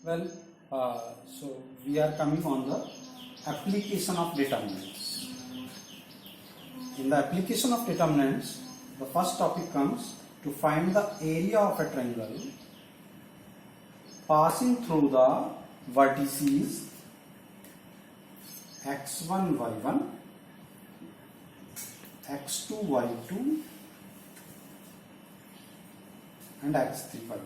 Well, so we are coming on the application of determinants. In the application of determinants, the first topic comes to find the area of a triangle passing through the vertices x1, y1, x2, y2 and x3, y3.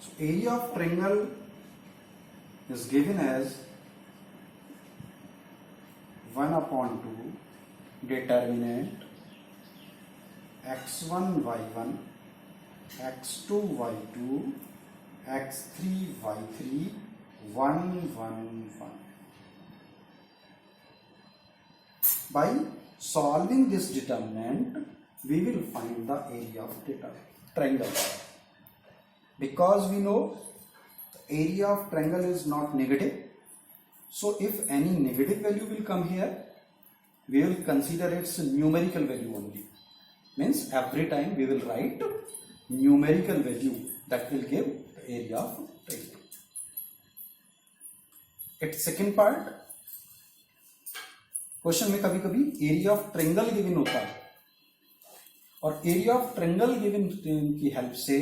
So area of triangle is given as 1/2 determinant x1, y1, x2, y2, x3, y3, 1, 1, 1. By solving this determinant, we will find the area of triangle. Because we know the area of triangle is not negative, so if any negative value will come here, we will consider its numerical value only. Means every time we will write numerical value that will give the area of triangle. Its second part, question में कभी कभी area of triangle given होता है और area of triangle given की help से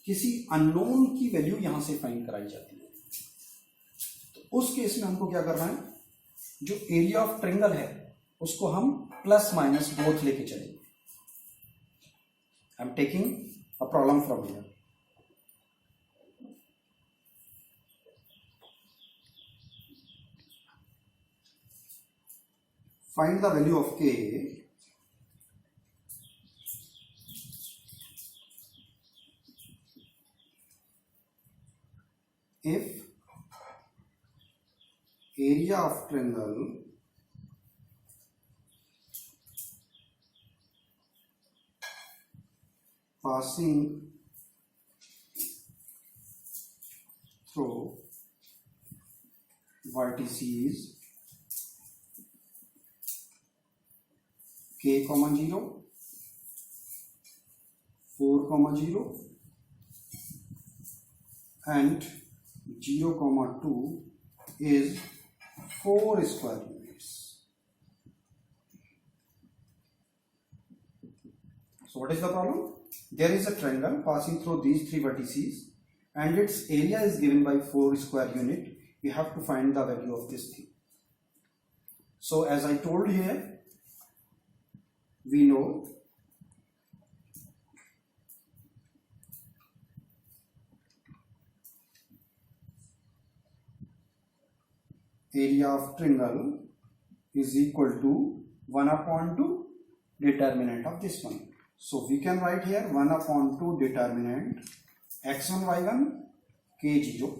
किसी unknown की वैल्यू यहां से फाइंड कराई जाती है। तो उस केस में हमको क्या करना है, जो एरिया ऑफ ट्रायंगल है उसको हम प्लस माइनस बोथ लेके चलेंगे। I am taking a problem from here. Find the value of k if area of triangle passing through vertices k, 0, 4, 0 and 0, 2 is 4 square units. So what is the problem? There is a triangle passing through these three vertices and its area is given by 4 square unit. We have to find the value of this thing. So as I told here, we know area of triangle is equal to 1/2 determinant of this one. So we can write here 1/2 determinant x1, y1 k0,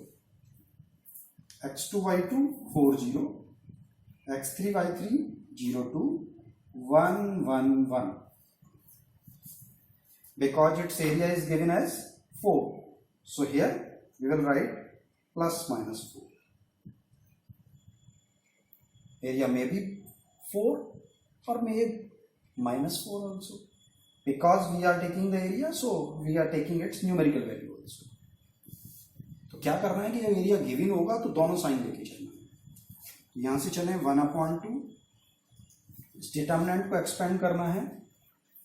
x2, y2 40, x3, y3 02, 1, 1, 1. Because its area is given as 4. So here we will write plus minus 4. Area may be 4 or may minus 4 also. Because we are taking the area, so we are taking its numerical value also. तो क्या करना है कि जब area given होगा तो दोनों sign लेके चलना है। यहां से चले 1/2, इस डिटर्मिनेंट को एक्सपेंड करना है।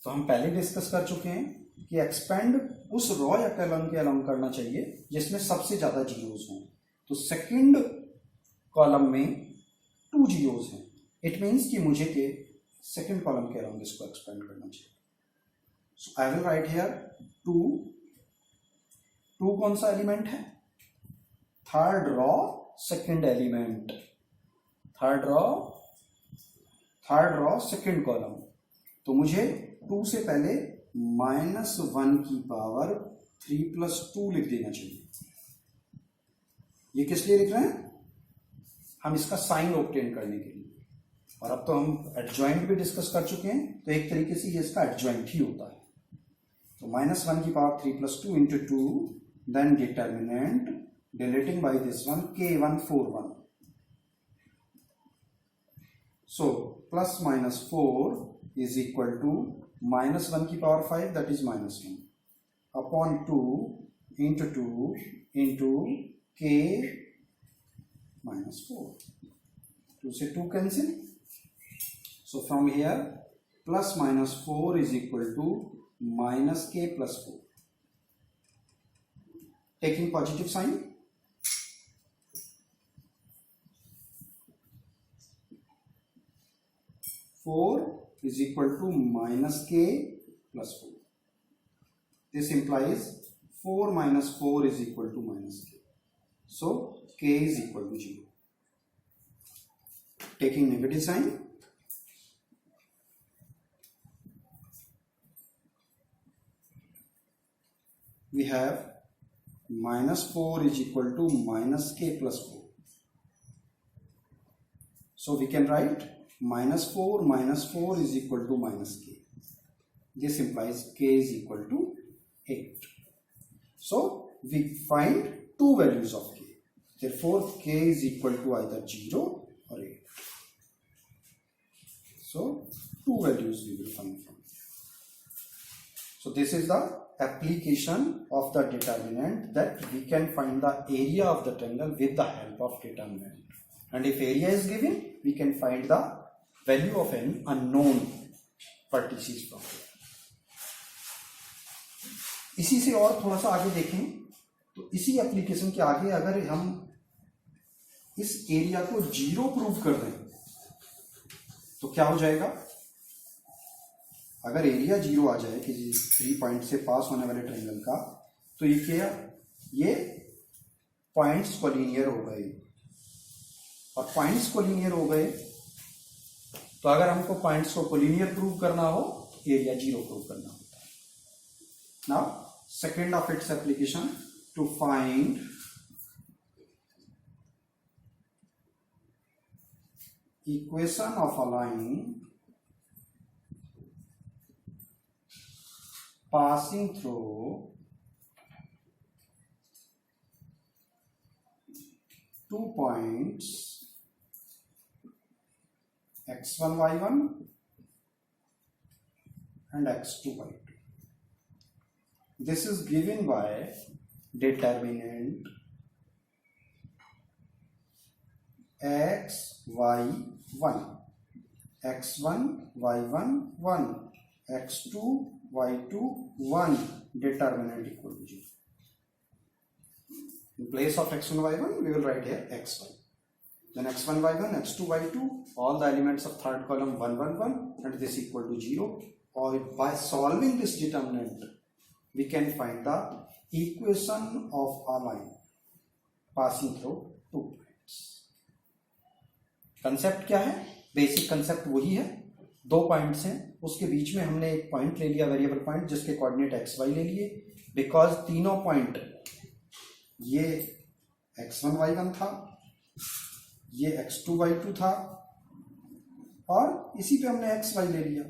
तो हम पहले डिस्कस कर चुके हैं कि एक्सपेंड उस रो या कॉलम के अलाउंग करना चाहिए जिसमें सबसे ज्यादा जीरोस हों। तो सेकंड कॉलम में 2 जीरोस हैं। इट मीन्स कि मुझे के सेकंड कॉलम के अलाउंग इसको एक्सपेंड करना चाहिए। So I will write here 2 कौन सा एलिमेंट है? Third row second element, third row second column. तो मुझे 2 से पहले -1 की पावर 3 + 2 लिख देना चाहिए। ये किस लिए लिख रहे हैं? हम इसका साइन ऑब्टेन करने के लिए। और अब तो हम एडजॉइंट भी डिस्कस कर चुके हैं, तो एक तरीके से ये इसका एडजॉइंट ही होता है। तो -1 की power 3 + 2 × 2, then determinant deleting by this one k1 4 1. So plus minus 4 is equal to -1 की power 5, that is -1. upon 2 into 2 into k minus 4. 2 से 2 cancel. So from here plus minus 4 is equal to minus k plus 4. Taking positive sign. Four is equal to minus k plus 4. This implies 4 minus 4 is equal to minus k. So k is equal to 0. Taking negative sign. We have minus 4 is equal to minus k plus 4. So we can write minus 4 is equal to minus k. This implies k is equal to 8. So we find two values of k. Therefore k is equal to either 0 or 8. So two values we will find from. So this is the application of the determinant, that we can find the area of the triangle with the help of determinant. And if area is given, we can find the value of any unknown vertices from it. इसी से और थोड़ा सा आगे देखें तो इसी application के आगे अगर हम इस एरिया को 0 प्रूव कर दें तो क्या हो जाएगा? अगर एरिया 0 आ जाए किसी 3 पॉइंट से पास होने वाले ट्रायंगल का, तो ये क्या, ये पॉइंट्स कोलिनियर हो गए, और पॉइंट्स कोलिनियर हो गए तो अगर हमको पॉइंट्स को कोलिनियर प्रूव करना हो एरिया 0 प्रूव करना होता है. Now second of its application, to find equation of a line passing through two points x1 y1 and x2 y2. This is given by determinant x y1, x1 y1 1, x2 y2 1, determinant equal to 0. In place of x1 y1 we will write here xy, then x1 y1, x2 y2, all the elements of third column 1 1 1, and this equal to 0. Or by solving this determinant we can find the equation of a line passing through two points. Concept क्या है? Basic concept वही है, दो points हैं, उसके बीच में हमने एक पॉइंट ले लिया, वेरिएबल पॉइंट, जिसके कोऑर्डिनेट एक्स वाई ले लिए. बिकॉज तीनों पॉइंट, ये x1 y1 था, ये x2 y2 था, और इसी पे हमने एक्स वाई ले लिया.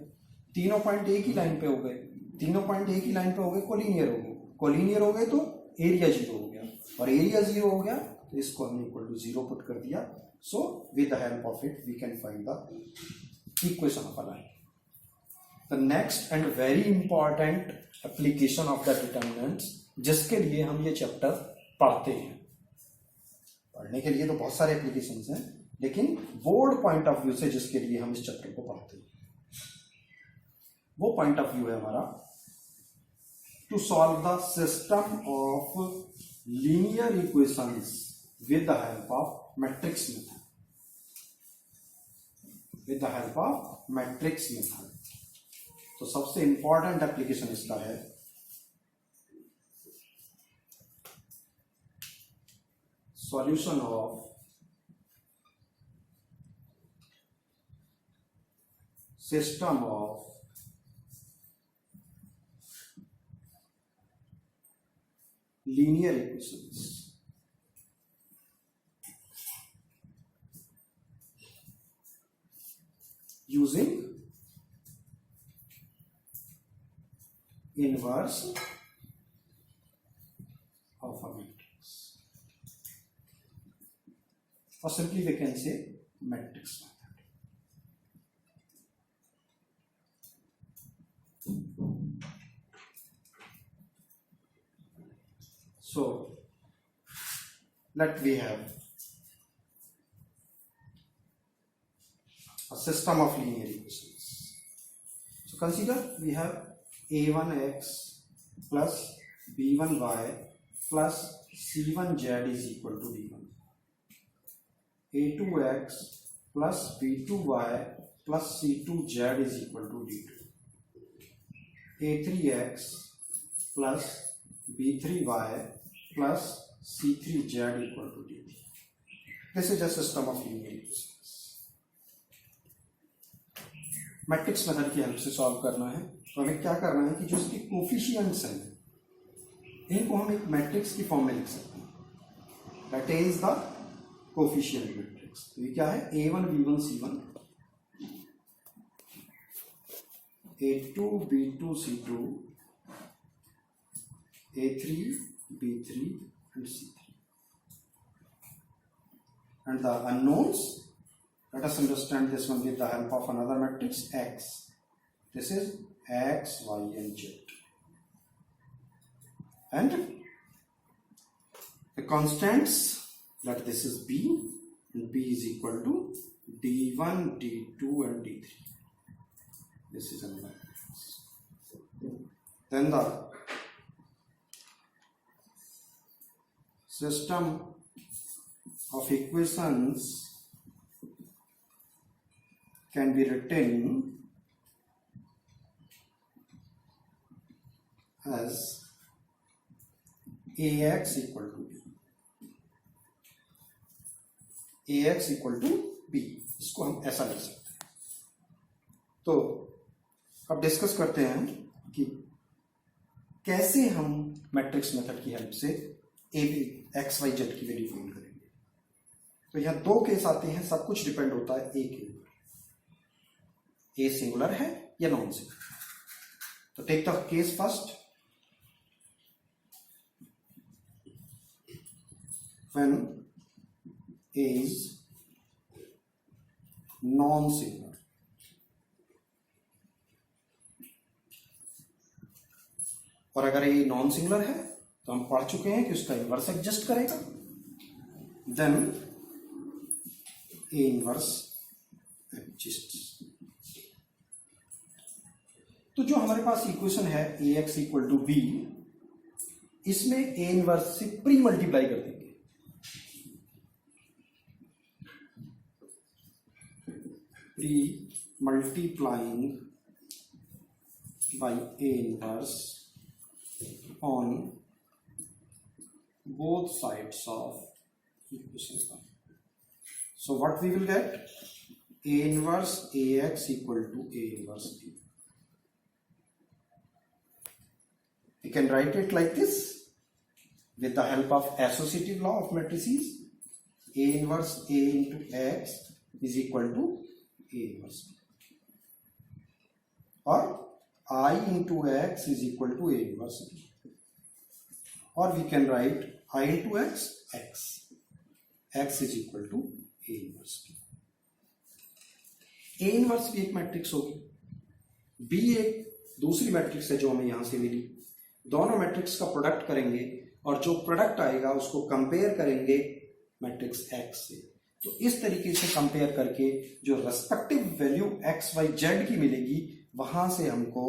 तीनों पॉइंट एक ही लाइन पे हो गए, तीनों पॉइंट एक ही लाइन पे हो गए, कोलिनियर हो गए. कोलिनियर हो गए तो एरिया 0 हो गया, और एरिया 0 हो गया तो इसको हमने इक्वल टू 0 पुट कर दिया. So with the help of it we can find the equation of a line. The next and very important application of the determinants, जिसके लिए हम ये चैप्टर पढ़ते हैं, पढ़ने के लिए तो बहुत सारे एप्लीकेशंस हैं, लेकिन बोर्ड पॉइंट ऑफ व्यू से जिसके लिए हम इस चैप्टर को पढ़ते हैं, वो पॉइंट ऑफ व्यू है हमारा to solve the system of linear equations with the help of matrix method. with the help of matrix method. तो सबसे इंपॉर्टेंट एप्लीकेशन इसका है solution of system of linear equations using inverse of a matrix, or simply we can say matrix method. So let we have a system of linear equations. So consider we have a1x plus b1y plus c1z is equal to d1, a2x plus b2y plus c2z is equal to d2, a3x plus b3y plus c3z equal to d3. This is a system of linear equations. Matrix method की help से solve करना है, तो हमें क्या करना है कि जो इसके कोफिशिएंट्स हैं इनको हम एक मैट्रिक्स की फॉर्म में लिख सकते हैं. That is the coefficient matrix. तो ये क्या है, a1 b1 c1, a2 b2 c2, a3 b3 and c3. And the unknowns, let us understand this one with the help of another matrix x. This is x, y and z. And the constants, that this is b, and b is equal to d1, d2 and d3. This is another matrix. Then the system of equations can be written as ax equal to b. ax equal to b, इसको हम ऐसा लिख सकते हैं. तो अब discuss करते हैं कि कैसे हम मैट्रिक्स मेथड की हेल्प से एक्स वाई जेड की वैल्यू फाइंड करेंगे. तो यहां दो केस आते हैं, सब कुछ डिपेंड होता है ए के ऊपर. ए सिंगुलर है या नॉन सिंगुलर. तो take the case first. When A is non singular, और अगर ये नॉन सिंगुलर है तो हम पढ़ चुके हैं कि उसका इनवर्स एडजस्ट करेगा. Then A inverse adjust. तो जो हमारे पास इक्वेशन है A X equal to B, इसमें ए इनवर्स से प्री मल्टीप्लाई कर देंगे. Pre multiplying by A inverse on both sides of equation 1. So what we will get? A inverse ax equal to A inverse b. We can write it like this with the help of associative law of matrices. A inverse A into x is equal to A inverse b. Or I into x is equal to A inverse b. Or we can write I into x, x is equal to A inverse b. A inverse भी एक matrix होगी, B एक दूसरी matrix है जो हमें यहां से मिली. दोनों मैट्रिक्स का प्रोडक्ट करेंगे और जो प्रोडक्ट आएगा उसको कंपेयर करेंगे मैट्रिक्स x से. तो इस तरीके से कंपेयर करके जो respective value x y z की मिलेगी, वहां से हमको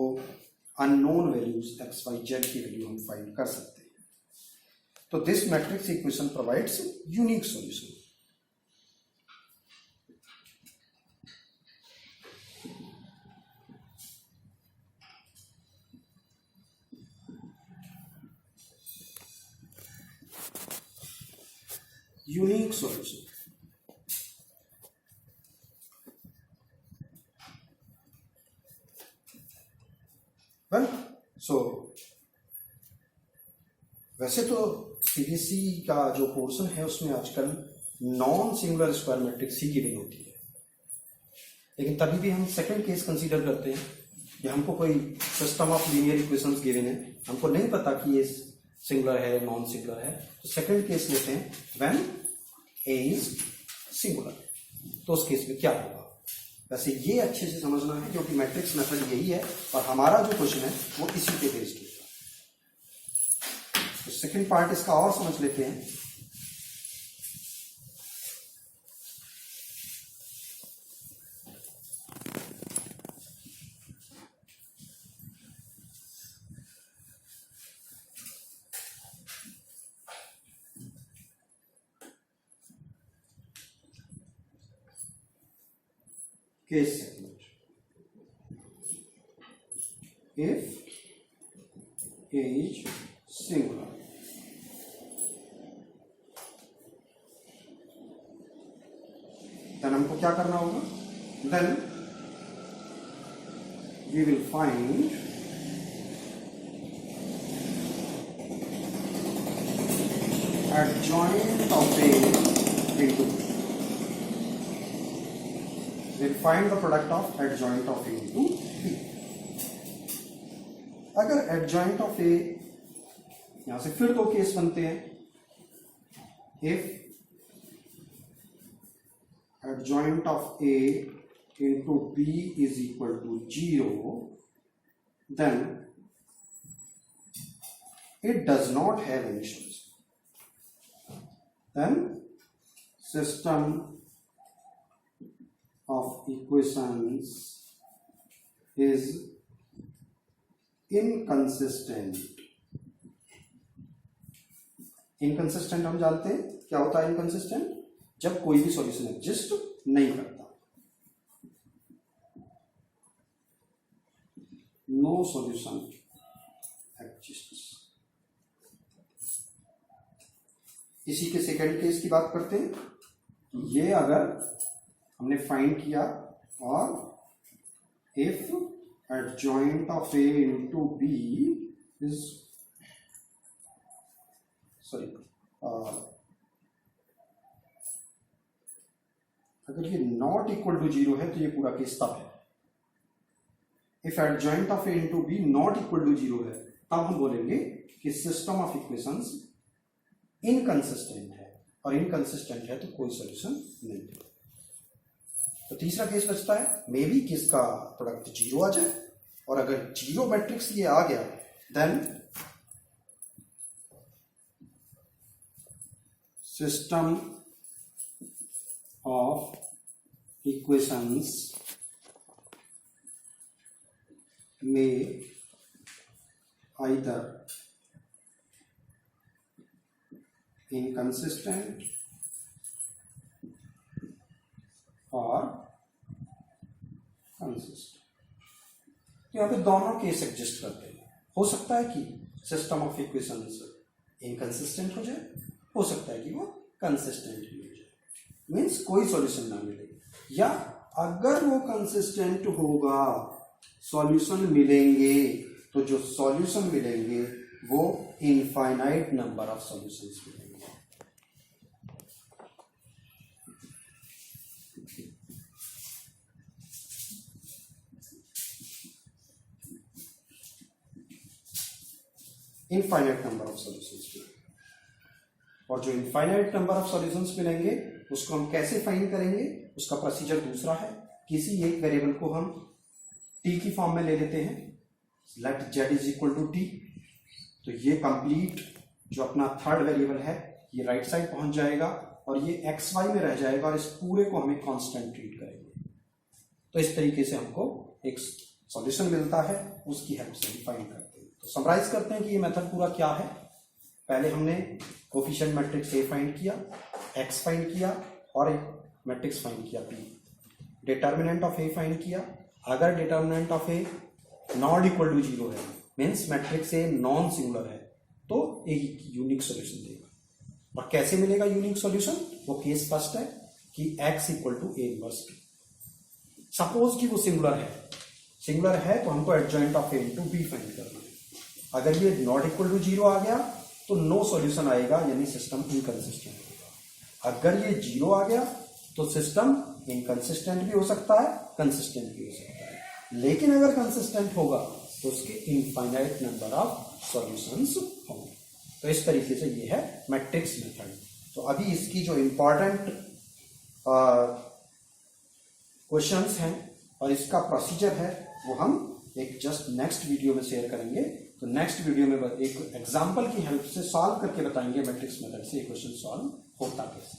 unknown values x y z की वैल्यू हम फाइंड कर सकते हैं. तो this matrix equation provides unique solution. Unique solution. Well, so वैसे तो सीबीएसई का जो पोर्शन है उसमें आजकल नॉन सिंगुलर स्क्वायर मैट्रिक्स ही गिवन होती है, लेकिन तभी भी हम सेकंड केस कंसीडर करते हैं कि हमको कोई system of linear equations given है, हमको नहीं पता कि ये सिंगुलर है नॉन सिंगुलर है. तो सेकंड केस लेते हैं व्हेन ए इज सिंगुलर. तो उस केस में क्या होगा, वैसे ये अच्छे से समझना है क्योंकि मैट्रिक्स मेथड यही है और हमारा जो क्वेश्चन है वो इसी पे बेस्ड होगा. सेकंड पार्ट इसका और समझ लेते हैं। Case segment. If A is singular, then हमको क्या करना होगा? Then we will find adjoint of A into B. We'll find the product of adjoint of A into B. अगर adjoint of A, यहां से फिर दो केस बनते हैं। If adjoint of A into B is equal to 0, then it does not have any solution. Then system of equations is inconsistent. Inconsistent हम जानते हैं क्या होता है इनकंसिस्टेंट, जब कोई भी सॉल्यूशन एग्जिस्ट नहीं करता। No solution exists. इसी के सेकंड केस की बात करते हैं। ये अगर हमने फाइंड किया और if adjoint of A into B is अगर ये नॉट इक्वल टू 0 है तो ये पूरा केस तब है। If adjoint of A into B not equal to 0 है तब हम बोलेंगे कि सिस्टम ऑफ इक्वेशंस इनकंसिस्टेंट है, और इनकंसिस्टेंट है तो कोई सॉल्यूशन नहीं है। तो तीसरा केस बचता है, मे बी किसका प्रोडक्ट 0 आ जाए, और अगर 0 मैट्रिक्स ये आ गया देन सिस्टम ऑफ इक्वेशंस में आइदर इनकंसिस्टेंट और कंसिस्टेंट। यहाँ पे दोनों केस एग्जिस्ट करते हैं। हो सकता है कि सिस्टम ऑफ इक्वेशंस इनकंसिस्टेंट हो जाए, हो सकता है कि वो कंसिस्टेंट भी हो जाए, मीन्स कोई सॉल्यूशन ना मिले, या अगर वो कंसिस्टेंट होगा सॉल्यूशन मिलेंगे, तो जो सॉल्यूशन मिलेंगे वो इनफाइनाइट नंबर ऑफ सॉल्यूशंस मिलेंगे। इनफाइनाइट नंबर ऑफ सॉल्यूशंस मिलेंगे, और जो इनफाइनाइट नंबर ऑफ सॉल्यूशंस मिलेंगे उसको हम कैसे फाइंड करेंगे, उसका प्रोसीजर दूसरा है। किसी एक वेरिएबल को हम t की फॉर्म में ले लेते हैं, let z is equal to t, तो ये कंप्लीट जो अपना थर्ड वेरिएबल है ये राइट साइड पहुंच जाएगा और ये xy में रह जाएगा, और इस पूरे को हम एक कांस्टेंट ट्रीट करेंगे। तो इस तरीके से हमको एक सॉल्यूशन मिलता है, उसकी हेल्प से हम फाइंड करते हैं। तो समराइज करते हैं कि ये मेथड पूरा क्या है। पहले हमने कोफिशिएंट मैट्रिक्स A फाइंड किया, x फाइंड किया, और एक मैट्रिक्स फाइंड किया P। Determinant of A find किया। अगर determinant of A not equal to 0 है, means matrix A non singular है, तो एक यूनिक सॉल्यूशन देगा। और कैसे मिलेगा यूनिक सॉल्यूशन, वो केस फर्स्ट है कि x equal to A inverse B। Suppose कि वो सिंगुलर है तो हमको adjoint of A into B find करना है। अगर ये नॉट इक्वल टू 0 आ गया तो नो सॉल्यूशन आएगा, यानी सिस्टम इनकंसिस्टेंट होगा। अगर ये 0 आ गया तो सिस्टम इनकंसिस्टेंट भी हो सकता है, कंसिस्टेंट भी हो सकता है। लेकिन अगर कंसिस्टेंट होगा तो उसके इनफाइनाइट नंबर ऑफ सॉल्यूशंस होंगे। तो इस तरीके से ये है मैट्रिक्स मेथड। तो अभी इसकी जो इंपॉर्टेंट क्वेश्चंस हैं और इसका प्रोसीजर है वो हम एक जस्ट नेक्स्ट वीडियो में शेयर करेंगे। तो नेक्स्ट वीडियो में एक एग्जाम्पल की हेल्प से सॉल्व करके बताएंगे मैट्रिक्स मेथड से ये क्वेश्चन सॉल्व होता कैसे।